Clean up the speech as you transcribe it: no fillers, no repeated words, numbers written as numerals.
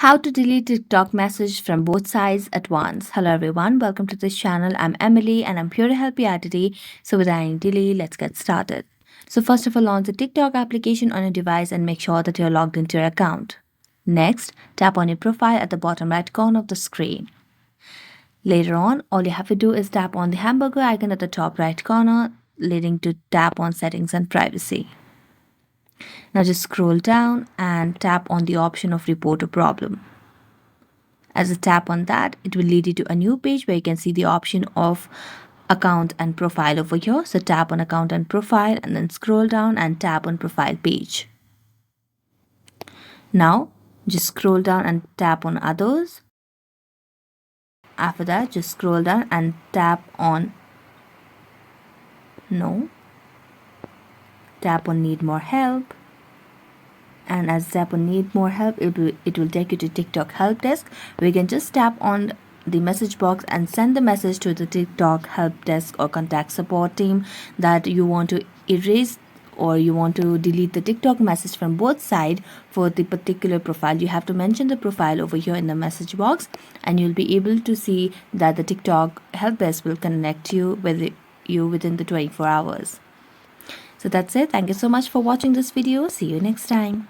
How to delete TikTok message from both sides at once. Hello everyone, welcome to this channel. I'm Emily and I'm here to help you out today. So without any delay, let's get started. So first of all, launch the TikTok application on your device and make sure that you're logged into your account. Next, tap on your profile at the bottom right corner of the screen. Later on, all you have to do is tap on the hamburger icon at the top right corner, leading to tap on settings and privacy. Now just scroll down and tap on the option of report a problem. As you tap on that, it will lead you to a new page where you can see the option of account and profile over here. So tap on account and profile and then scroll down and tap on profile page. Now just scroll down and tap on others. After that, just scroll down and tap on no. Tap on need more help. And as tap on need more help, it will take you to TikTok help desk, where you can just tap on the message box and send the message to the TikTok help desk or contact support team that you want to erase or you want to delete the TikTok message from both sides for the particular profile. You have to mention the profile over here in the message box, and you'll be able to see that the TikTok help desk will connect you with you within the 24 hours. So that's it. Thank you so much for watching this video. See you next time.